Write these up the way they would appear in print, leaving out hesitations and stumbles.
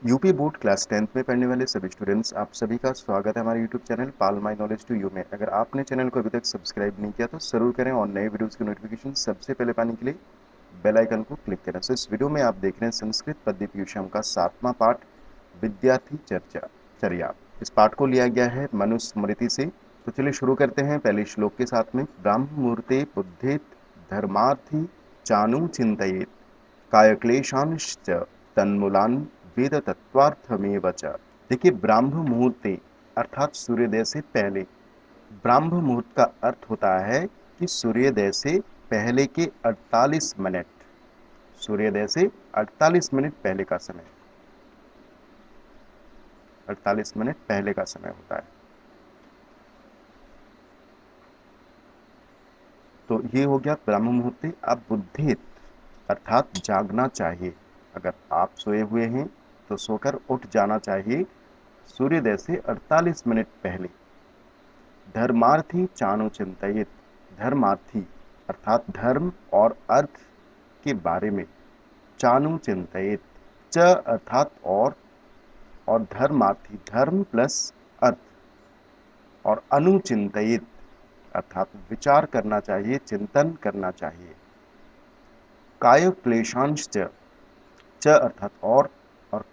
UP board class 10th में पढ़ने वाले सभी स्टूडेंट्स, आप सभी का स्वागत है हमारे YouTube channel pal my knowledge to you में। अगर आपने चैनल को अभी तक सब्सक्राइब नहीं किया तो जरूर करें और नए वीडियोस की नोटिफिकेशन सबसे पहले पाने के लिए बेल आइकन को क्लिक करें। इस वीडियो में आप देख रहे हैं संस्कृत पद्य पीयूषम का 7वां पाठ विद्यार्थी चर्या। इस पाठ को लिया गया है मनुस्मृति से। तो चलिए शुरू करते हैं पहले श्लोक के साथ में। ब्राह्म मुहूर्ते बुद्धेत धर्मार्थी चानु चिंतयेत कायक्लेशांश्च तन्मूलान वेद तत्वार्थमेव च। देखिए, ब्राह्म मुहूर्ते अर्थात सूर्योदय से पहले। ब्राह्म मुहूर्त का अर्थ होता है कि सूर्योदय से पहले के 48 मिनट, सूर्योदय से 48 मिनट पहले का समय, 48 मिनट पहले का समय होता है। तो ये हो गया ब्राह्म मुहूर्ते। अब बुद्धित अर्थात जागना चाहिए। अगर आप सोए हुए हैं तो सोकर उठ जाना चाहिए सूर्योदय से 48 मिनट पहले। धर्मार्थी चाणु चिंतित, धर्मार्थी अर्थात धर्म और अर्थ के बारे में, चाणु चिंतित, च अर्थात और धर्मार्थी धर्म प्लस अर्थ, और अनुचिंतित अर्थात विचार करना चाहिए, चिंतन करना चाहिए। काय क्लेशांश च अर्थात और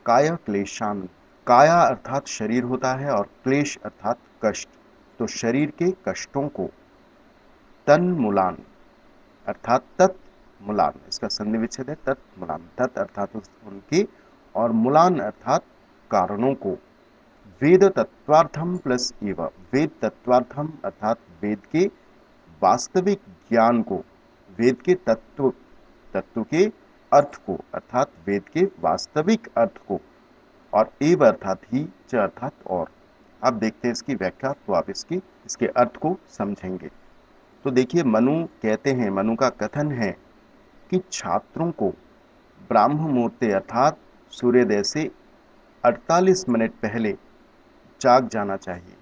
काय क्लेशान, काया अर्थात शरीर होता है और क्लेश अर्थात कष्ट, तो शरीर के कष्टों को, तन्मूलान अर्थात तत्मूलान, इसका संधि विच्छेद है तत्मूलान, तत् अर्थात उनके और मूलान अर्थात कारणों को, वेद तत्वार्थम प्लस एव, वेद तत्वार्थम अर्थात वेद के वास्तविक ज्ञान को, वेद के तत्व के अर्थ को अर्थात वेद के वास्तविक अर्थ को, और एव अर्थात ही, च अर्थात और। अब देखते हैं इसकी व्याख्या, तो आप इसके अर्थ को समझेंगे। तो देखिए, मनु कहते हैं, मनु का कथन है कि छात्रों को ब्राह्म मुहूर्ते अर्थात सूर्योदय से 48 मिनट पहले जाग जाना चाहिए,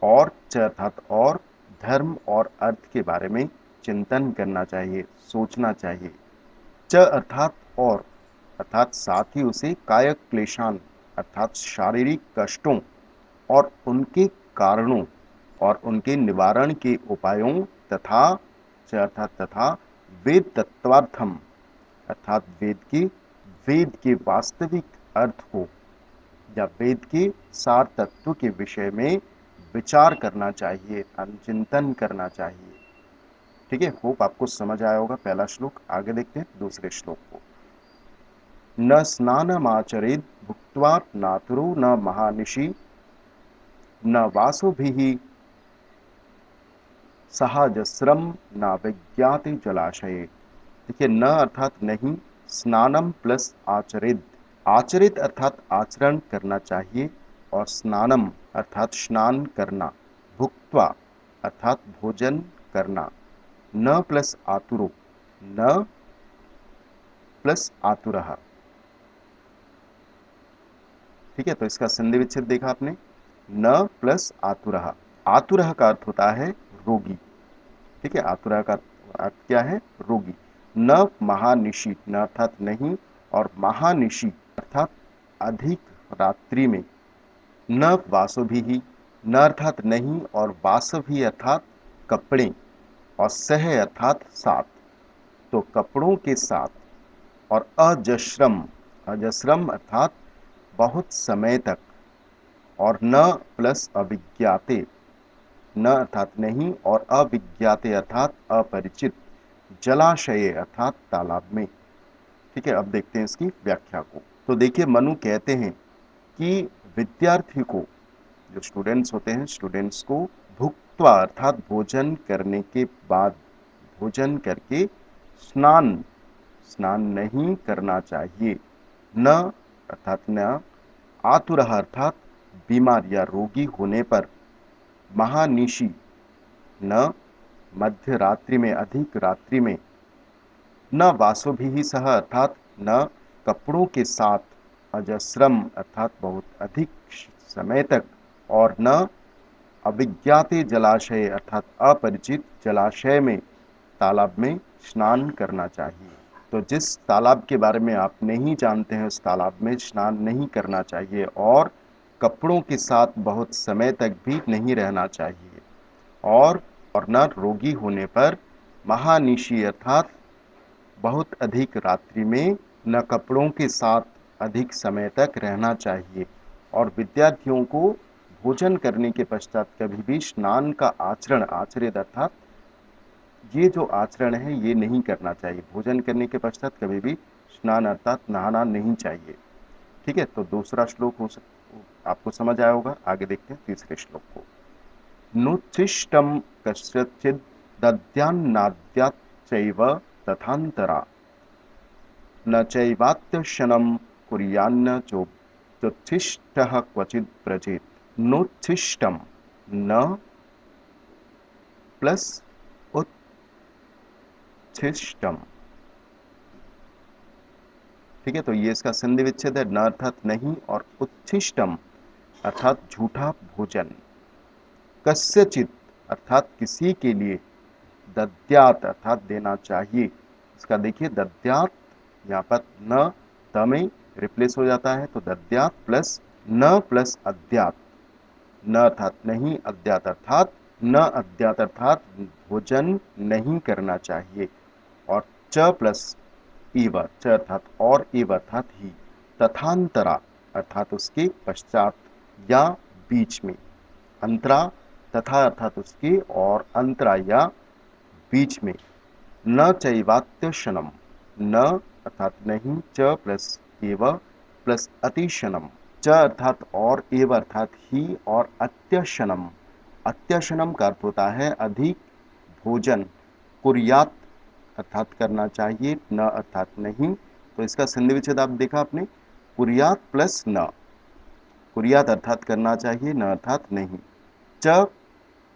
और च अर्थात और धर्म और अर्थ के बारे में चिंतन करना चाहिए, सोचना चाहिए। च अर्थात और अर्थात साथ ही उसे कायक क्लेशान अर्थात शारीरिक कष्टों और उनके कारणों और उनके निवारण के उपायों तथा, च अर्थात तथा, वेद तत्वार्थम अर्थात वेद के वास्तविक अर्थ को या वेद के सार तत्व के विषय में विचार करना चाहिए, अनुचिंतन करना चाहिए। ठीक है, होप आपको समझ आया होगा पहला श्लोक। आगे देखते हैं दूसरे श्लोक को। न स्नानमाचरेद भुक्त्वा नातुरो न महानिशि न वासुभिः सहाजस्रम न विज्ञाति जलाशये। देखिए, न अर्थात नहीं, स्नानम प्लस आचरित, आचरित अर्थात आचरण करना चाहिए, और स्नानम अर्थात स्नान करना, भुक्त्वा अर्थात भोजन करना, न प्लस आतुरो, न प्लस आतुरः। ठीक है, तो इसका संधि विच्छेद देखा आपने, न प्लस आतुरः। आतुरः का अर्थ होता है रोगी। ठीक है, आतुरः का अर्थ क्या है? रोगी। न महानिशि, न अर्थात नहीं, और महानिशि अर्थात अधिक रात्रि में। न वासुभिः, न अर्थात नहीं, और वासभि अर्थात कपड़े, और सह अर्थात साथ, तो कपड़ों के साथ, और अजश्रम, अजश्रम अर्थात बहुत समय तक, और न प्लस अविज्ञाते, न अर्थात नहीं, और अविज्ञाते अर्थात अपरिचित, जलाशय अर्थात तालाब में। ठीक है, अब देखते हैं इसकी व्याख्या को। तो देखिए, मनु कहते हैं कि विद्यार्थी को, जो स्टूडेंट्स होते हैं, स्टूडेंट्स को भुक्त्वा अर्थात भोजन करने के बाद, भोजन करके स्नान, स्नान नहीं करना चाहिए। न अर्थात न, आतुरः अर्थात बीमार या रोगी होने पर, महानिशि न मध्य रात्रि में, अधिक रात्रि में, न वासुभिः सह अर्थात न कपड़ों के साथ, अजस्रम अर्थात बहुत अधिक समय तक, और न अविज्ञाते जलाशय अर्थात अपरिचित जलाशय में, तालाब में स्नान करना चाहिए। तो जिस तालाब के बारे में आप नहीं जानते हैं उस तालाब में स्नान नहीं करना चाहिए और कपड़ों के साथ बहुत समय तक भी नहीं रहना चाहिए। और न रोगी होने पर महानिशी अर्थात बहुत अधिक रात्रि में न कपड़ों के साथ अधिक समय तक रहना चाहिए। और विद्यार्थियों को भोजन करने के पश्चात कभी भी स्नान का आचरण आचरित अर्थात ये जो आचरण है ये नहीं करना चाहिए। भोजन करने के पश्चात कभी भी स्नान अर्थात नहाना नहीं चाहिए। ठीक है, तो दूसरा श्लोक आपको समझ आया होगा। आगे देखते हैं तीसरे श्लोक को। नुच्छिष्टम कस्यचिद दद्यान्नाद्यात् चैव तथान्तरा न चैवात्यशनं कुर्यान्न चोच्छिष्टः क्वचित् व्रजेत्। नोच्छिष्टम न प्लस उच्छिष्टम। ठीक है, तो ये इसका संधि विच्छेद है। न अर्थात नहीं और उच्छिष्टम अर्थात झूठा भोजन। कस्यचित अर्थात किसी के लिए, दद्यात अर्थात देना चाहिए। इसका देखिए दद्यात यहाँ पर न त में रिप्लेस हो जाता है, तो दद्यात प्लस न प्लस अद्यात। न अर्थात नहीं, अद्यात अर्थात न अद्यात अर्थात भोजन नहीं करना चाहिए। और च प्लस इव, च अर्थात और इव अर्थात ही, तथांतरा अर्थात उसके पश्चात या बीच में। अंतरा तथा अर्थात उसके और अंतरा या बीच में। न चैवात्यशनम, न अर्थात नहीं, च प्लस एव प्लस अतिशनम। च अर्थात और एव अर्थात ही और अत्यशनम, अत्यशनम का अर्थ होता है अधिक भोजन। कुर्यात अर्थात करना चाहिए, न अर्थात नहीं। तो इसका संधि विच्छेद आप देखा आपने, कुर्यात प्लस न। कुर्यात अर्थात करना चाहिए, न अर्थात नहीं। च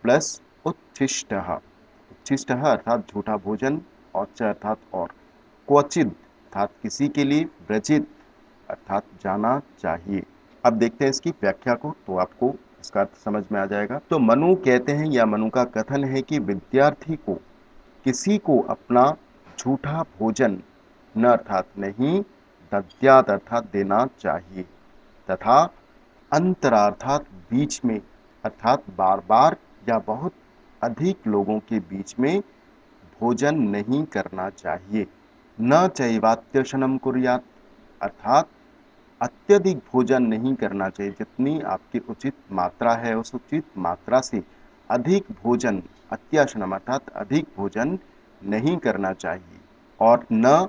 प्लस उच्छिष्टः, उच्छिष्टः अर्थात झूठा भोजन और च अर्थात और। क्वचिद अर्थात किसी के लिए, व्रजित अर्थात जाना चाहिए। अब देखते हैं इसकी व्याख्या को, तो आपको इसका अर्थ समझ में आ जाएगा। तो मनु कहते हैं या मनु का कथन है कि विद्यार्थी को किसी को अपना झूठा भोजन न अर्थात नहीं, दद्यात अर्थात देना चाहिए, तथा अंतरा अर्थात बीच में अर्थात बार बार या बहुत अधिक लोगों के बीच में भोजन नहीं करना चाहिए। न चैवात्यशनम कुर्यात अर्थात अत्यधिक भोजन नहीं करना चाहिए। जितनी आपकी उचित मात्रा है उस उचित मात्रा से अधिक भोजन, अत्याशनम अर्थात अधिक भोजन नहीं करना चाहिए। और न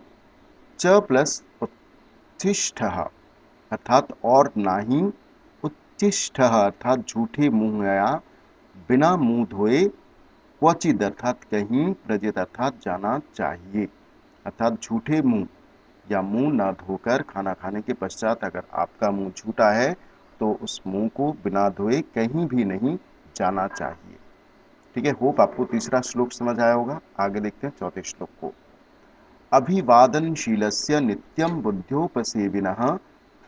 च प्लस उच्छिष्टः अर्थात और ना ही उच्छिष्टः अर्थात झूठे मुंह या बिना मुंह धोए, क्वचिद अर्थात कहीं, व्रजित अर्थात जाना चाहिए। अर्थात झूठे मुंह या मुंह ना धोकर खाना खाने के पश्चात अगर आपका मुंह झूठा है तो उस मुंह को बिना धोए कहीं भी नहीं जाना चाहिए। ठीक है, होप आपको तीसरा श्लोक समझ आया होगा। आगे देखते हैं चौथे श्लोक को। अभिवादनशीलस्य नित्यं बुद्ध्योपसेविनः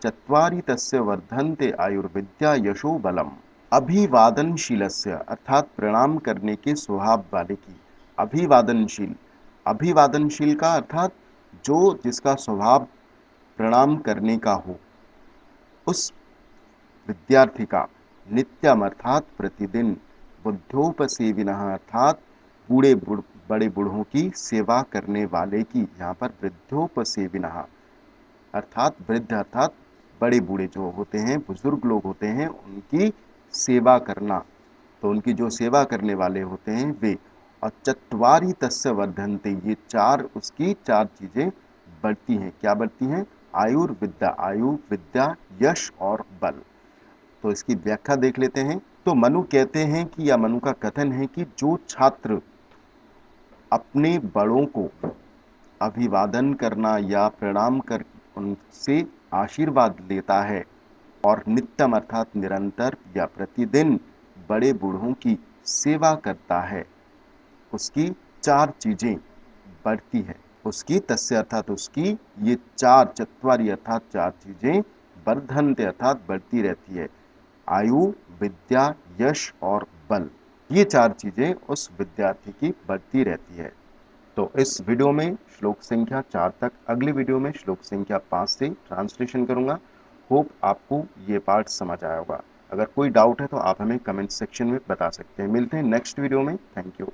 चत्वारि तस्य वर्धन्ते आयुर्विद्या यशो बलम। अभिवादनशीलस्य अर्थात प्रणाम करने के स्वभाव वाले की। अभिवादनशील, अभिवादनशील का अर्थात जो जिसका स्वभाव प्रणाम करने का हो, उस विद्यार्थी का। नित्यम अर्थात प्रतिदिन। बुद्धोपसेविनः अर्थात बड़े बूढ़ों की सेवा करने वाले की। यहाँ पर वृद्धोपसेविनः अर्थात वृद्ध अर्थात बड़े बूढ़े जो होते हैं, बुजुर्ग लोग होते हैं, उनकी सेवा करना। तो उनकी जो सेवा करने वाले होते हैं वे। और चत्वारि तस्य वर्धन्ते, ये चार उसकी चार चीजें बढ़ती हैं। क्या बढ़ती हैं? आयुर्विद्या, आयु, विद्या, यश और बल। तो इसकी व्याख्या देख लेते हैं। तो मनु कहते हैं कि, या मनु का कथन है कि जो छात्र अपने बड़ों को अभिवादन करना या प्रणाम कर उनसे आशीर्वाद लेता है और नित्यम अर्थात निरंतर या प्रतिदिन बड़े बूढ़ों की सेवा करता है, उसकी चार चीजें बढ़ती है। उसकी तस्य अर्थात उसकी ये चार, चत्वारी अर्थात चार चीजें वर्धन्ते अर्थात बढ़ती रहती है। आयु, विद्या, यश और बल, ये चार चीजें उस विद्यार्थी की बढ़ती रहती है। तो इस वीडियो में श्लोक संख्या 4 तक, अगली वीडियो में श्लोक संख्या 5 से ट्रांसलेशन करूंगा। होप आपको ये पार्ट समझ आया होगा। अगर कोई डाउट है तो आप हमें कमेंट सेक्शन में बता सकते हैं। मिलते हैं नेक्स्ट वीडियो में। Thank you.